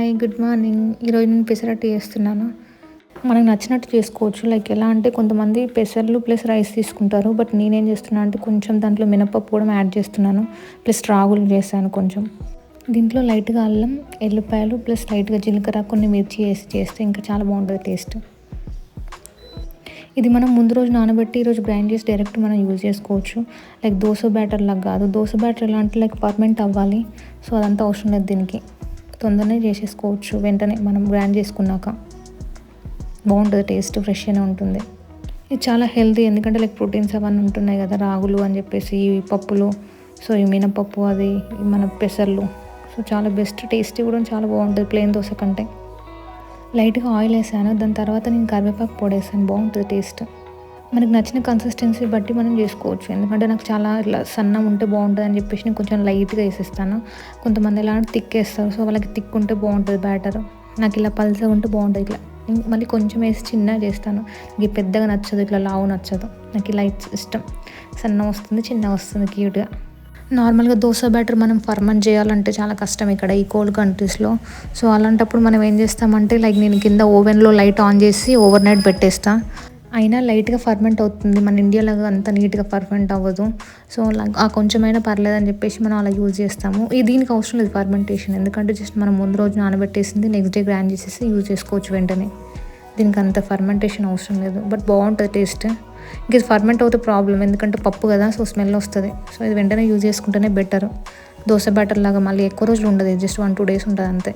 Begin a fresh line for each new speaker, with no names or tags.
Hi good morning. ఈరోజు నేను పెసరట్టు చేస్తున్నాను. మనకు నచ్చినట్టు చేసుకోవచ్చు. లైక్ ఎలా అంటే కొంతమంది పెసర్లు ప్లస్ రైస్ తీసుకుంటారు. బట్ నేనేం చేస్తున్నా అంటే కొంచెం దాంట్లో మినపప్పు కూడా యాడ్ చేస్తున్నాను. ప్లస్ రాగులు చేశాను కొంచెం. దీంట్లో లైట్గా అల్లం, ఎల్లిపాయలు ప్లస్ లైట్గా జీలకర్ర, కొన్ని మిర్చి వేసి చేస్తే ఇంకా చాలా బాగుంటుంది టేస్ట్. ఇది మనం ముందు రోజు నానబెట్టి ఈరోజు గ్రైండ్ చేసి డైరెక్ట్ మనం యూజ్ చేసుకోవచ్చు. లైక్ దోశ బ్యాటర్ లాగా కాదు. దోశ బ్యాటర్ ఎలా అంటే లైక్ పర్మనెంట్ అవ్వాలి. సో అదంతా అవసరం లేదు దీనికి. తొందరనే చేసేసుకోవచ్చు వెంటనే మనం గ్రైండ్ చేసుకున్నాక. బాగుంటుంది టేస్ట్, ఫ్రెష్గానే ఉంటుంది. ఇది చాలా హెల్తీ, ఎందుకంటే లైక్ ప్రోటీన్స్ అవన్నీ ఉంటున్నాయి కదా, రాగులు అని చెప్పేసి ఈ పప్పులు. సో ఈ మినపప్పు, అది మన పెసర్లు. సో చాలా బెస్ట్, టేస్టీ కూడా చాలా బాగుంటుంది ప్లెయిన్ దోశ కంటే. లైట్గా ఆయిల్ వేసాను, దాని తర్వాత నేను కరివేపాకు పొడి వేసాను. బాగుంటుంది టేస్ట్. మనకు నచ్చిన కన్సిస్టెన్సీ బట్టి మనం చేసుకోవచ్చు. ఎందుకంటే నాకు చాలా ఇట్లా సన్నం ఉంటే బాగుంటుంది అని చెప్పేసి నేను కొంచెం లైట్గా వేసేస్తాను. కొంతమంది ఎలా అంటే థిక్ వేస్తారు. సో వాళ్ళకి థిక్ ఉంటే బాగుంటుంది బ్యాటర్. నాకు ఇలా పల్చగా ఉంటే బాగుంటుంది. ఇట్లా మళ్ళీ కొంచెం వేసి చిన్నగా చేస్తాను. ఇది పెద్దగా నచ్చదు, ఇట్లా లావు నచ్చదు. నాకు ఇలా ఇష్టం. సన్నం వస్తుంది, చిన్నగా వస్తుంది క్యూట్గా. నార్మల్గా దోశ బ్యాటర్ మనం ఫర్మెంట్ చేయాలంటే చాలా కష్టం ఇక్కడ ఈ కోల్డ్ కంట్రీస్లో. సో అలాంటప్పుడు మనం ఏం చేస్తామంటే లైక్ నేను కింద ఓవెన్లో లైట్ ఆన్ చేసి ఓవర్ నైట్ పెట్టేస్తాను. అయినా లైట్గా ఫర్మెంట్ అవుతుంది. మన ఇండియాలో అంత నీట్గా ఫర్మెంట్ అవ్వదు. సో ఆ కొంచెమైనా పర్లేదని చెప్పేసి మనం అలా యూజ్ చేస్తాము. దీనికి అవసరం లేదు ఫర్మెంటేషన్, ఎందుకంటే జస్ట్ మనం ముందు రోజు నానబెట్టేసింది నెక్స్ట్ డే గ్రైండ్ చేసేసి యూజ్ చేసుకోవచ్చు వెంటనే. దీనికి అంత ఫర్మెంటేషన్ అవసరం లేదు. బట్ బాగుంటుంది టేస్ట్. ఇంక ఫర్మెంట్ అవుతే ప్రాబ్లం, ఎందుకంటే పప్పు కదా, సో స్మెల్ వస్తుంది. సో ఇది వెంటనే యూజ్ చేసుకుంటేనే బెటర్. దోశ బ్యాటర్ లాగా మళ్ళీ ఎక్కువ రోజులు ఉండదు, జస్ట్ 1-2 days ఉంటుంది అంతే.